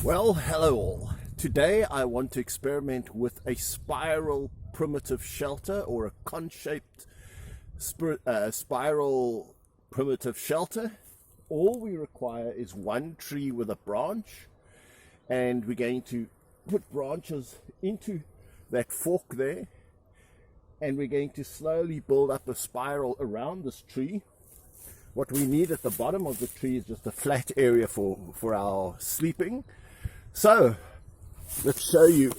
Well, hello all. Today I want to experiment with a spiral primitive shelter, or a con-shaped spiral primitive shelter. All we require is one tree with a branch, and we're going to put branches into that fork there, and we're going to slowly build up a spiral around this tree. What we need at the bottom of the tree is just a flat area for our sleeping. So let's show you.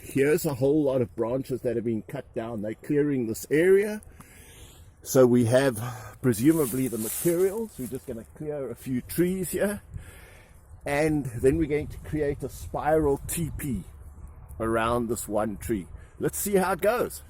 Here's a whole lot of branches that have been cut down. They're clearing this area. So we have presumably the materials. We're just going to clear a few trees here. And then we're going to create a spiral teepee around this one tree. Let's see how it goes.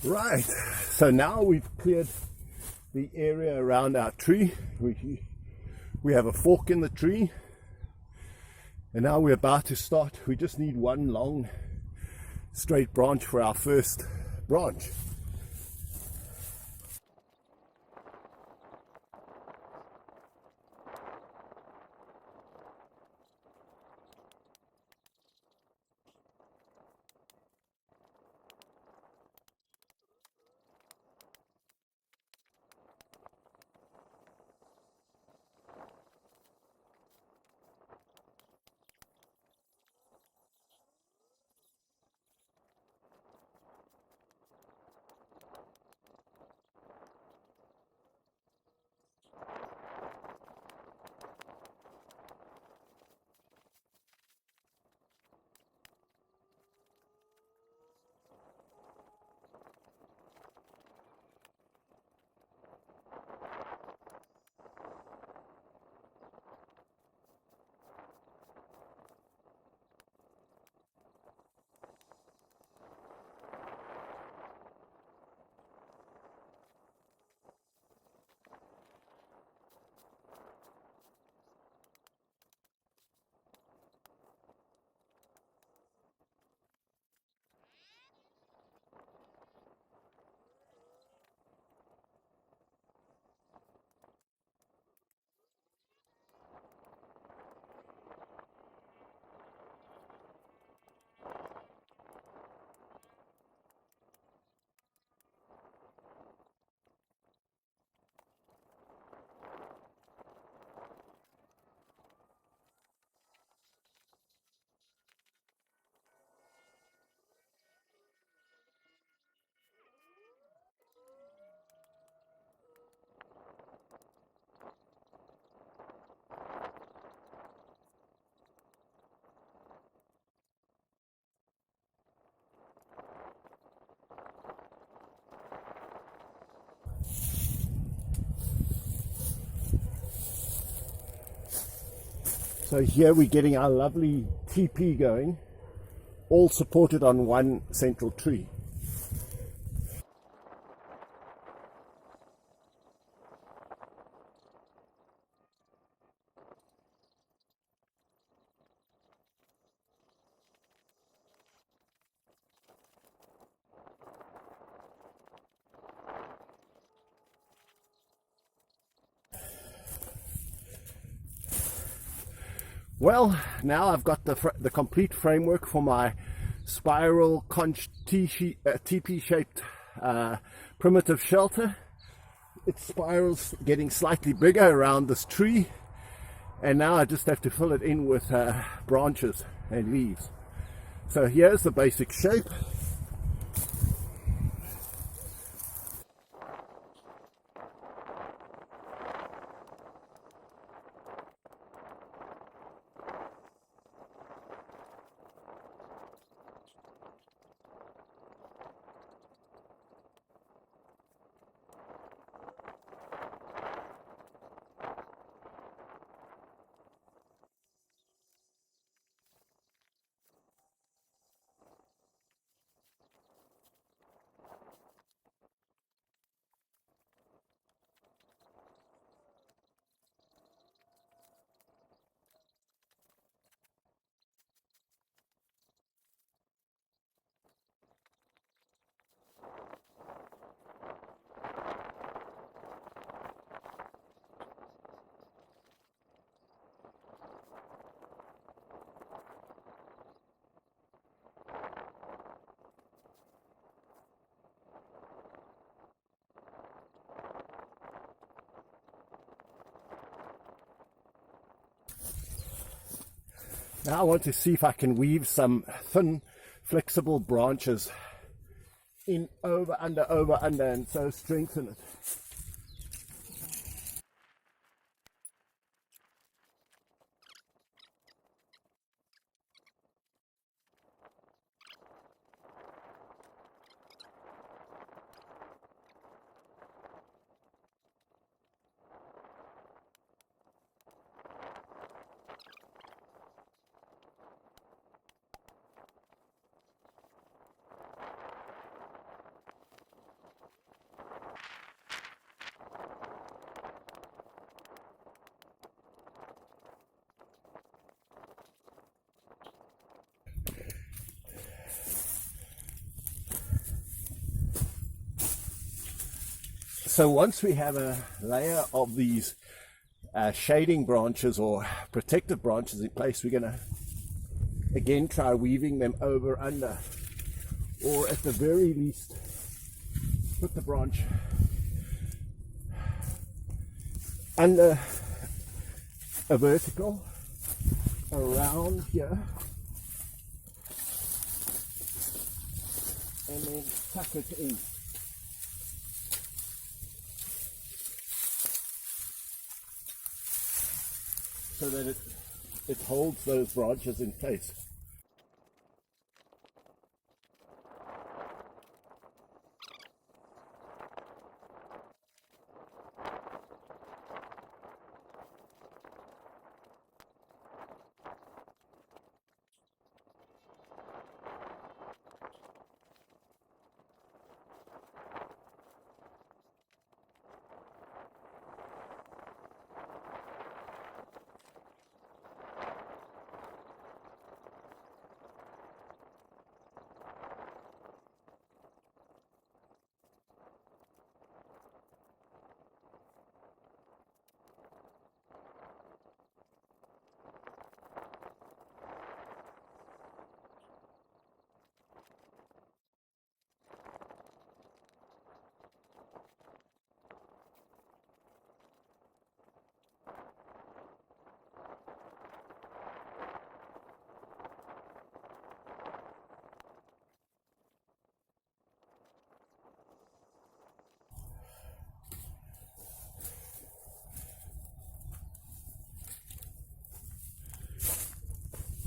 Right, so now we've cleared the area around our tree. We have a fork in the tree, and now we're about to start. We just need one long straight branch for our first branch. So here we're getting our lovely teepee going, all supported on one central tree. Well, now I've got the complete framework for my spiral teepee shaped primitive shelter. It spirals, getting slightly bigger around this tree, and now I just have to fill it in with branches and leaves. So here's the basic shape. Now I want to see if I can weave some thin, flexible branches in over, under, and so strengthen it. So once we have a layer of these shading branches or protective branches in place, we're going to again try weaving them over, under, or at the very least put the branch under a vertical around here and then tuck it in. So that it holds those branches in place.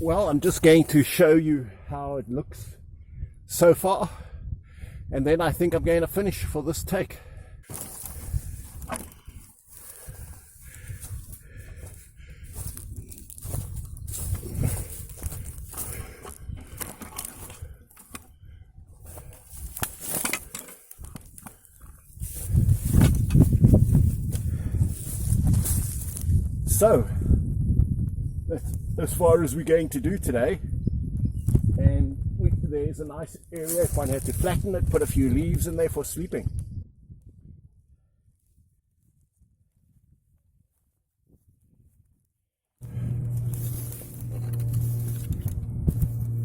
Well, I'm just going to show you how it looks so far, and then I think I'm going to finish for this take. So that's as far as we're going to do today, and there's a nice area. If one had to flatten it, put a few leaves in there for sleeping.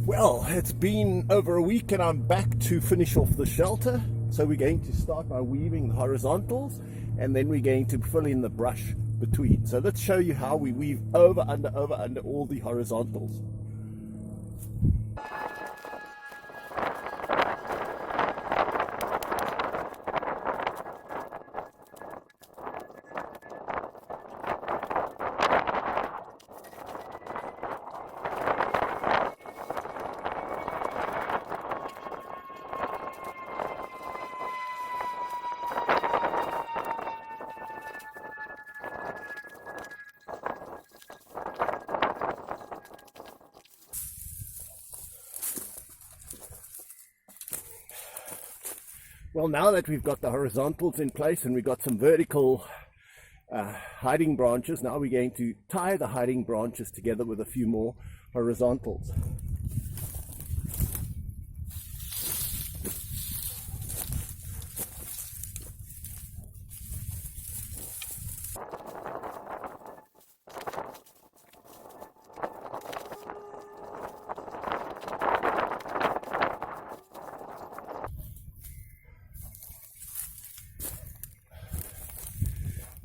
Well, it's been over a week and I'm back to finish off the shelter. So we're going to start by weaving the horizontals, and then we're going to fill in the brush between. So let's show you how we weave over, under all the horizontals. Well, now that we've got the horizontals in place and we've got some vertical hiding branches, now we're going to tie the hiding branches together with a few more horizontals.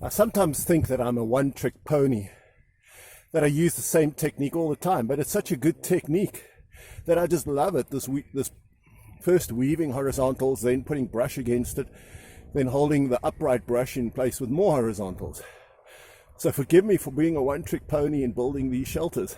I sometimes think that I'm a one-trick pony, that I use the same technique all the time, but it's such a good technique that I just love it. This first weaving horizontals, then putting brush against it, then holding the upright brush in place with more horizontals. So forgive me for being a one-trick pony in building these shelters.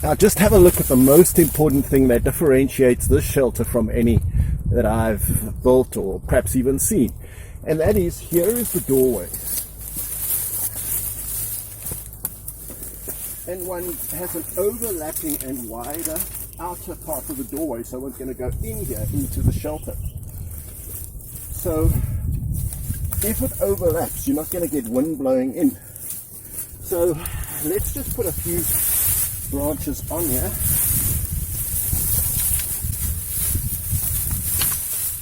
Now just have a look at the most important thing that differentiates this shelter from any that I've built or perhaps even seen. And that is, here is the doorway. And one has an overlapping and wider outer part of the doorway, so one's going to go in here into the shelter. So if it overlaps, you're not going to get wind blowing in. So let's just put a few branches on here.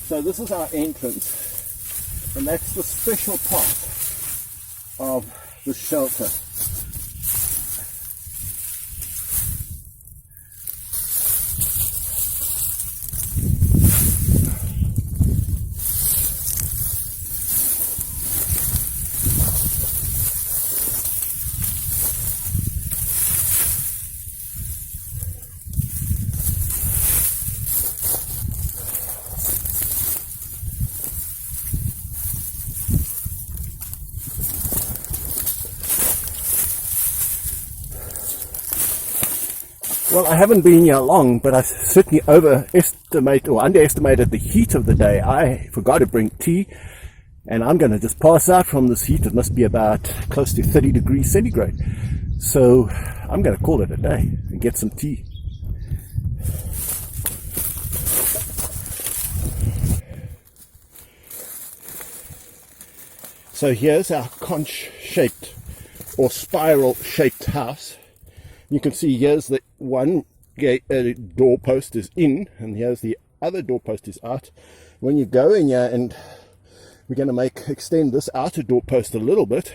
So this is our entrance, and that's the special part of the shelter. Well, I haven't been here long, but I certainly underestimated the heat of the day. I forgot to bring tea, and I'm going to just pass out from this heat. It must be about close to 30 degrees centigrade. So I'm going to call it a day and get some tea. So here's our conch-shaped or spiral-shaped house. You can see here's the one doorpost is in, and here's the other doorpost is out. When you go in here, and we're going to extend this outer doorpost a little bit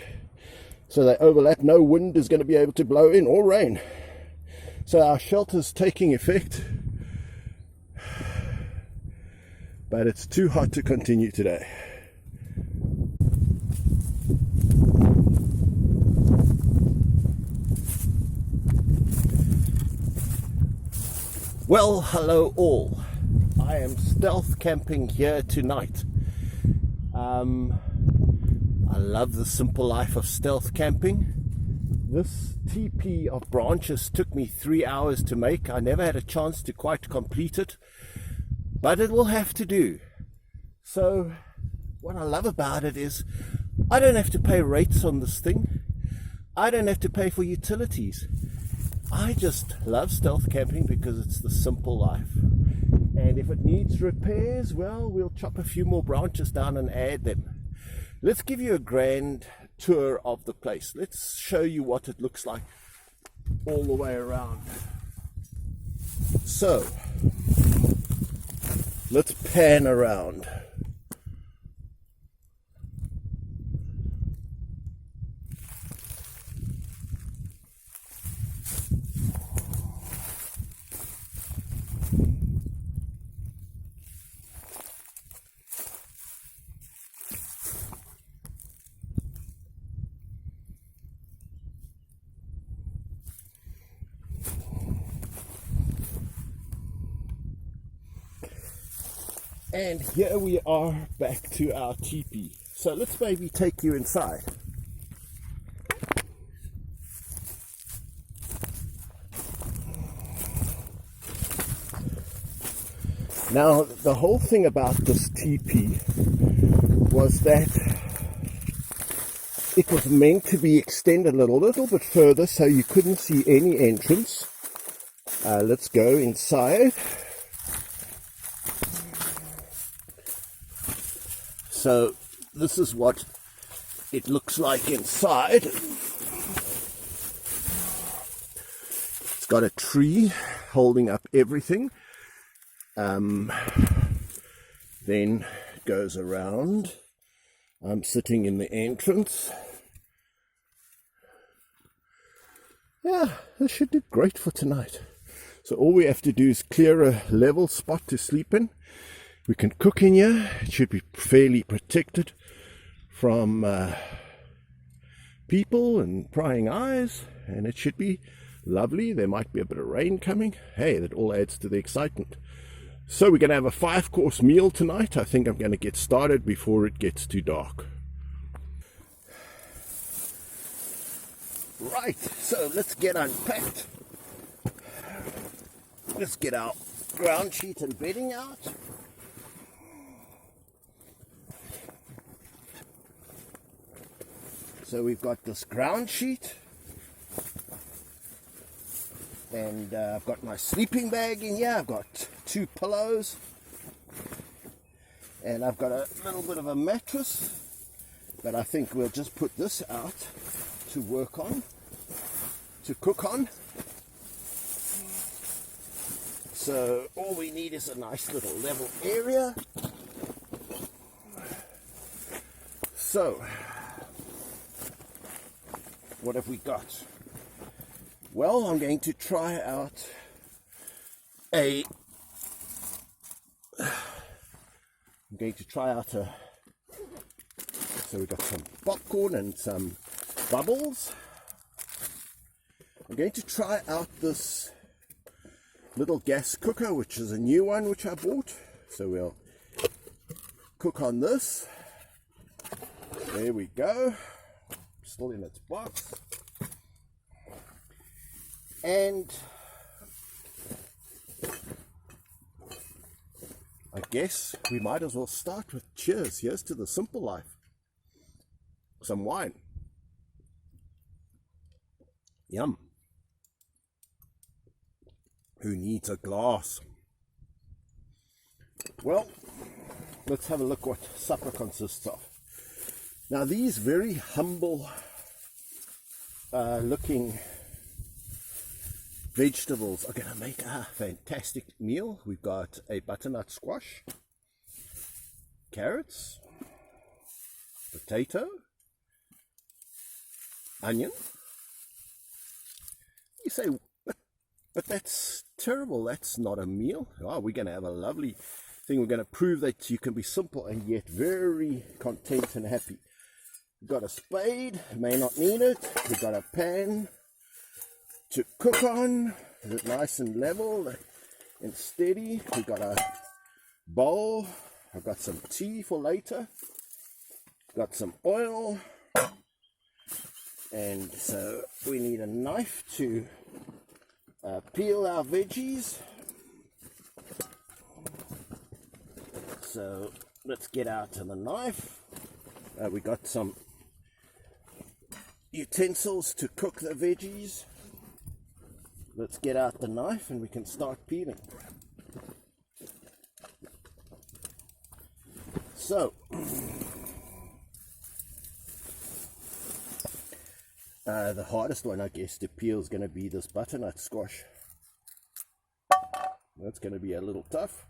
so they overlap, no wind is going to be able to blow in or rain. So our shelter's taking effect, but it's too hot to continue today. Well, hello all. I am stealth camping here tonight. I love the simple life of stealth camping. This teepee of branches took me 3 hours to make. I never had a chance to quite complete it, but it will have to do. So what I love about it is I don't have to pay rates on this thing. I don't have to pay for utilities. I just love stealth camping because it's the simple life. And if it needs repairs, well, we'll chop a few more branches down and add them. Let's give you a grand tour of the place. Let's show you what it looks like all the way around. So, let's pan around. And here we are back to our teepee. So let's maybe take you inside. Now, the whole thing about this teepee was that it was meant to be extended a little bit further so you couldn't see any entrance. Let's go inside. So this is what it looks like inside. It's got a tree holding up everything. Then it goes around. I'm sitting in the entrance. Yeah, this should do great for tonight. So all we have to do is clear a level spot to sleep in. We can cook in here. It should be fairly protected from people and prying eyes, and it should be lovely. There might be a bit of rain coming. Hey, that all adds to the excitement. So we're going to have a 5-course meal tonight. I think I'm going to get started before it gets too dark. Right, so let's get unpacked. Let's get our ground sheet and bedding out. So we've got this ground sheet, and I've got my sleeping bag in here. I've got 2 pillows, and I've got a little bit of a mattress, but I think we'll just put this out to work on, to cook on. So all we need is a nice little level area. So what have we got? Well, I'm going to try out a so we've got some popcorn and some bubbles. I'm going to try out this little gas cooker, which is a new one which I bought. So we'll cook on this. There we go. Still in its box. And I guess we might as well start with cheers. Here's to the simple life. Some wine. Yum. Who needs a glass? Well, let's have a look what supper consists of. Now these very humble looking vegetables are going to make a fantastic meal. We've got a butternut squash, carrots, potato, onion. You say, but that's terrible. That's not a meal. Oh, we're going to have a lovely thing. We're going to prove that you can be simple and yet very content and happy. We've got a spade, may not need it. We've got a pan to cook on. Is it nice and level and steady? We've got a bowl. I've got some tea for later. Got some oil. And so we need a knife to peel our veggies. So let's get out to the knife. We got some utensils to cook the veggies. Let's get out the knife and we can start peeling. So the hardest one, I guess, to peel is going to be this butternut squash. That's going to be a little tough.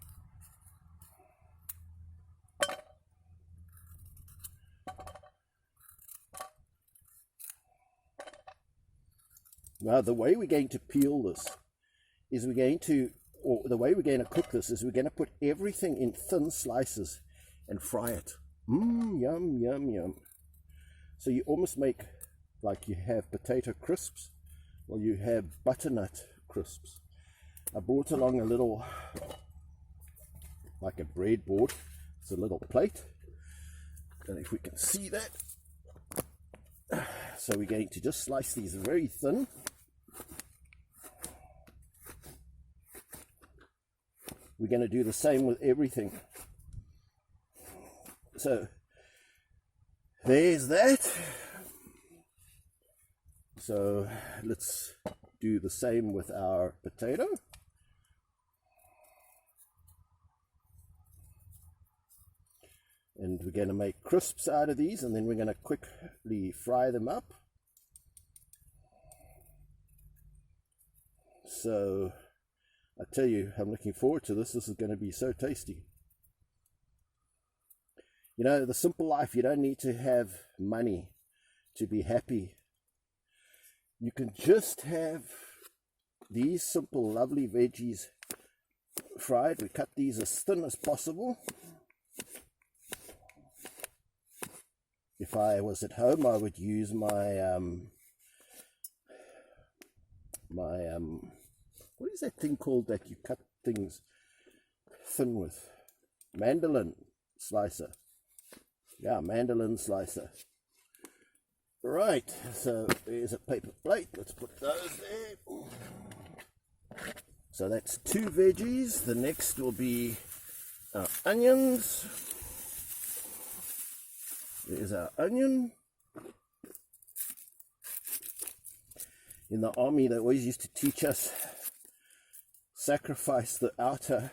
Now the way we're going to peel this is the way we're going to cook this is we're going to put everything in thin slices and fry it. Yum, yum, yum. So you almost make like you have potato crisps or you have butternut crisps. I brought along a little like a breadboard. It's a little plate, and if we can see that, so we're going to just slice these very thin. We're going to do the same with everything. So there's that. So let's do the same with our potato. And we're going to make crisps out of these, and then we're going to quickly fry them up. So I tell you, I'm looking forward to this. This is going to be so tasty. You know, the simple life, you don't need to have money to be happy. You can just have these simple, lovely veggies fried. We cut these as thin as possible. If I was at home, I would use my what is that thing called that you cut things thin with? Mandolin slicer. Yeah, mandolin slicer. Right, so there's a paper plate. Let's put those there. So that's 2 veggies. The next will be our onions. There's our onion. In the army, they always used to teach us, sacrifice the outer,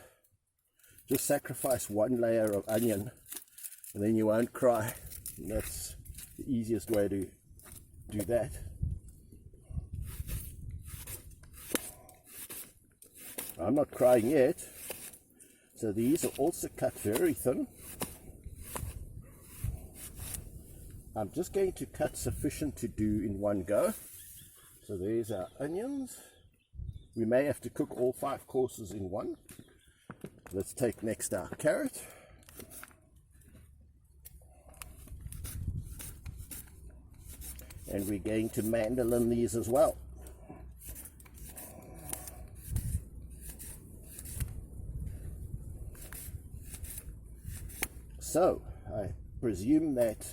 just sacrifice 1 layer of onion, and then you won't cry. And that's the easiest way to do that. I'm not crying yet. So these are also cut very thin. I'm just going to cut sufficient to do in one go. So there's our onions. We may have to cook all 5 courses in one. Let's take next our carrot. And we're going to mandolin these as well. So I presume that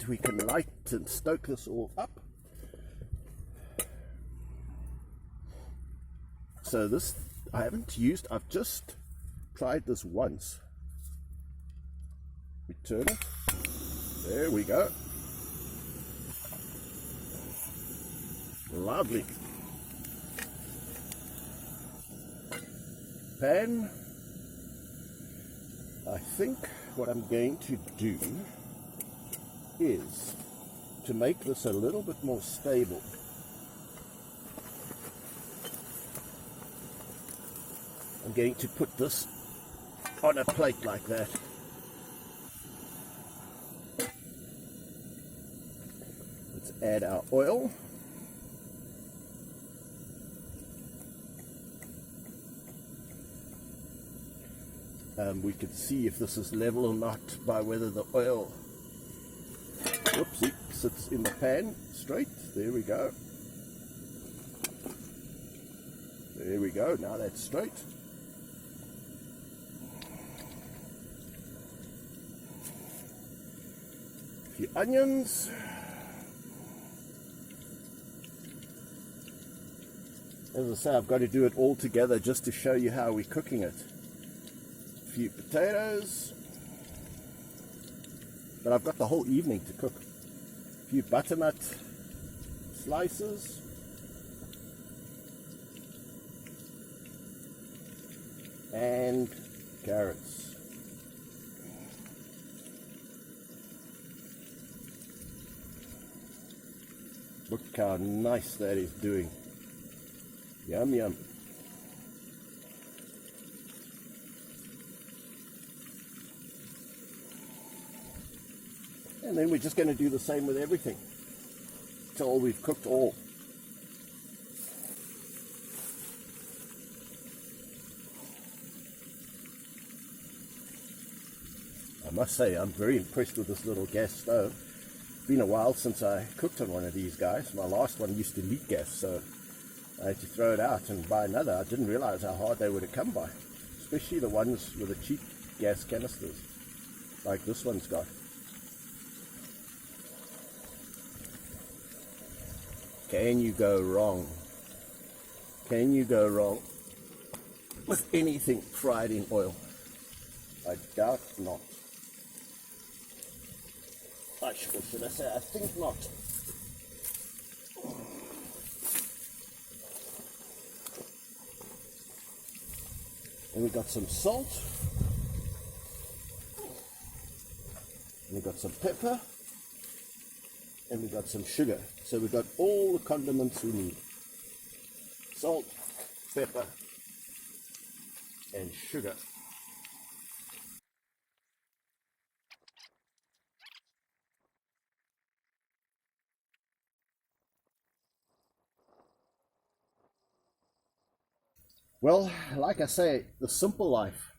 we can light and stoke this all up. So this I haven't used, I've just tried this once. We turn it. There we go. Lovely. Pan. I think what I'm going to do is to make this a little bit more stable. I'm going to put this on a plate like that. Let's add our oil. We can see if this is level or not by whether the oil, whoopsie, sits in the pan straight. There we go. There we go. Now that's straight. A few onions. As I say, I've got to do it all together just to show you how we're cooking it. Few potatoes, but I've got the whole evening to cook. A few butternut slices, and carrots. Look how nice that is doing. Yum yum. And then we're just going to do the same with everything till we've cooked all. I must say, I'm very impressed with this little gas stove. It's been a while since I cooked on one of these guys. My last one used to leak gas, so I had to throw it out and buy another. I didn't realize how hard they were to come by, especially the ones with the cheap gas canisters, like this one's got. Can you go wrong? Can you go wrong with anything fried in oil? I doubt not. Should I say, I think not. And we got some salt. And we got some pepper. And we got some sugar. So we got all the condiments we need. Salt, pepper, and sugar. Well, like I say, the simple life,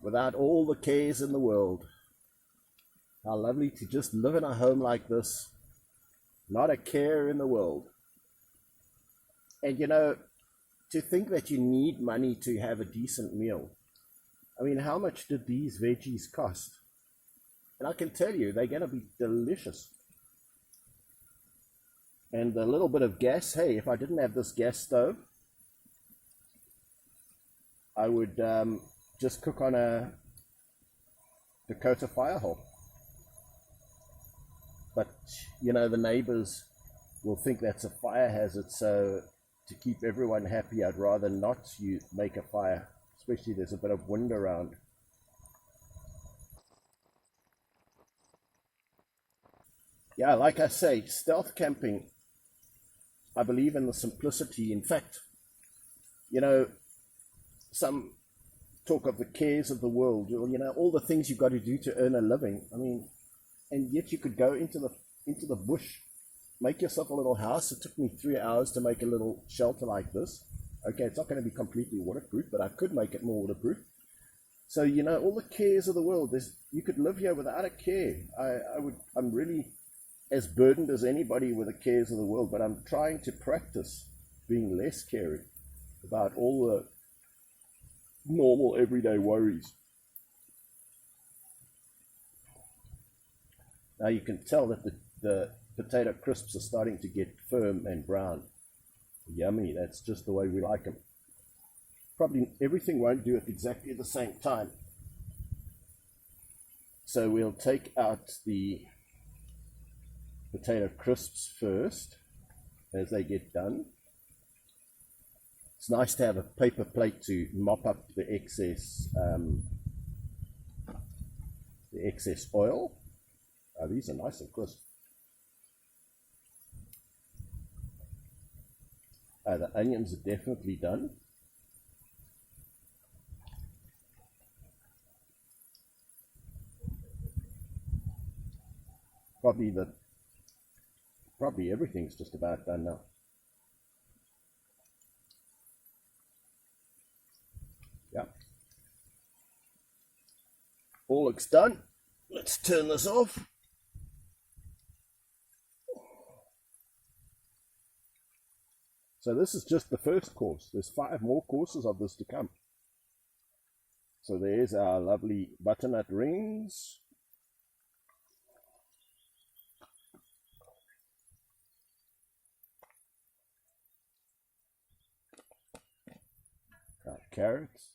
without all the cares in the world. How lovely to just live in a home like this, not a care in the world. And you know, to think that you need money to have a decent meal. I mean, how much did these veggies cost? And I can tell you, they're going to be delicious. And a little bit of gas, hey, if I didn't have this gas stove, I would just cook on a Dakota fire hole. But, you know, the neighbors will think that's a fire hazard, so to keep everyone happy, I'd rather not make a fire, especially there's a bit of wind around. Yeah, like I say, stealth camping, I believe in the simplicity. In fact, you know, some talk of the cares of the world, you know, all the things you've got to do to earn a living. I mean, and yet you could go into the bush, make yourself a little house. It took me 3 hours to make a little shelter like this. Okay, it's not going to be completely waterproof, but I could make it more waterproof. So, you know, all the cares of the world, you could live here without a care. I'm really as burdened as anybody with the cares of the world, but I'm trying to practice being less caring about all the normal everyday worries. Now you can tell that the potato crisps are starting to get firm and brown. Yummy, that's just the way we like them. Probably everything won't do it exactly at the same time. So we'll take out the potato crisps first as they get done. It's nice to have a paper plate to mop up the excess oil. Oh, these are nice and crisp. The onions are definitely done. Probably everything's just about done now. Yeah. All looks done. Let's turn this off. So this is just the first course. There's 5 more courses of this to come. So there's our lovely butternut rings. Our carrots.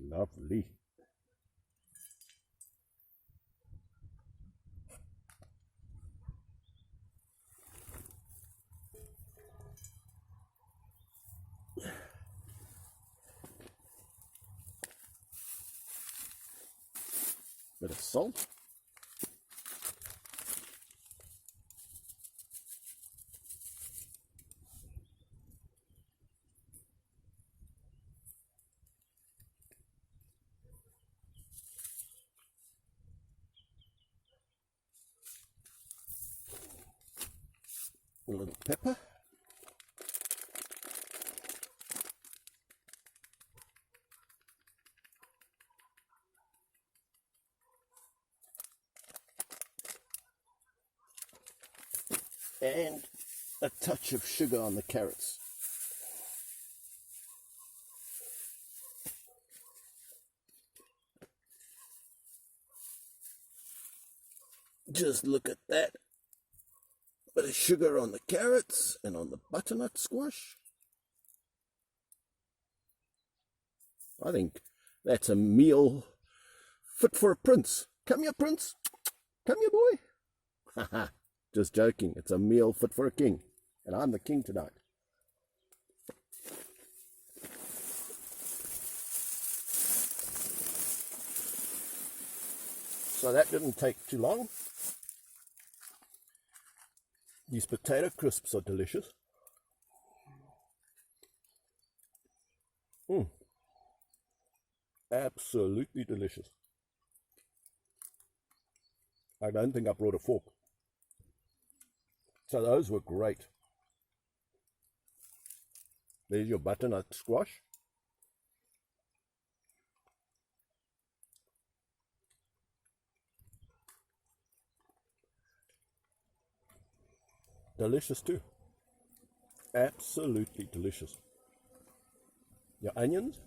Lovely. Bit of salt. A little pepper. and a touch of sugar on the carrots. Just look at that. Bit of sugar on the carrots and on the butternut squash. I think that's a meal fit for a prince. Come here, prince. Come here, boy. Haha, just joking. It's a meal fit for a king. And I'm the king tonight. So that didn't take too long. These potato crisps are delicious. Absolutely delicious. I don't think I brought a fork. So those were great. There's your butternut squash. Delicious too. Absolutely delicious. Your onions.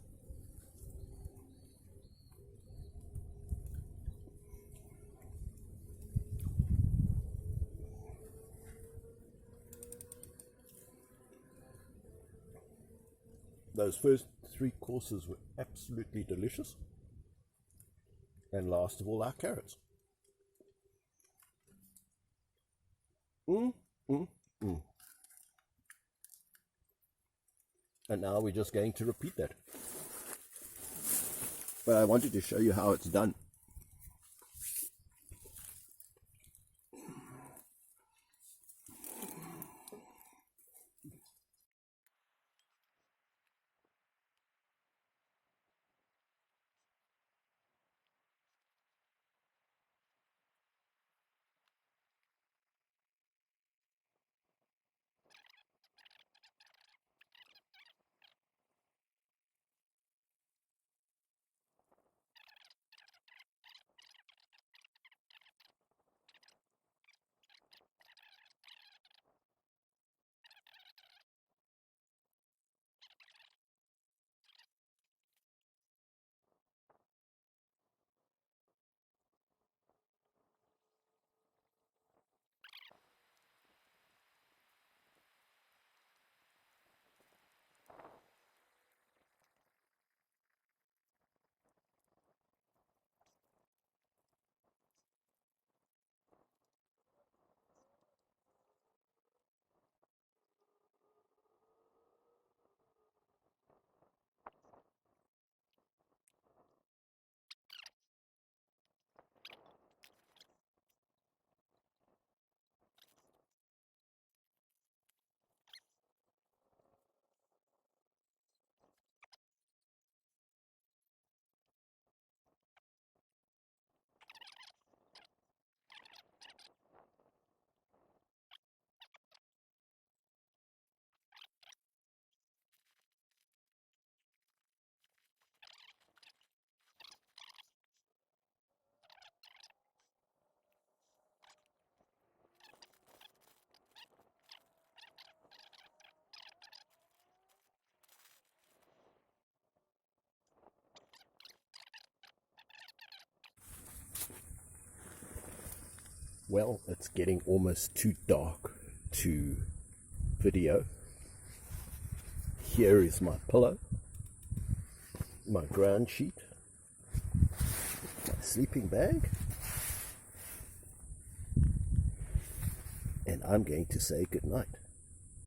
Those first 3 courses were absolutely delicious. And last of all, our carrots. And now we're just going to repeat that. But I wanted to show you how it's done. Well, it's getting almost too dark to video. Here is my pillow, my ground sheet, my sleeping bag, and I'm going to say good night.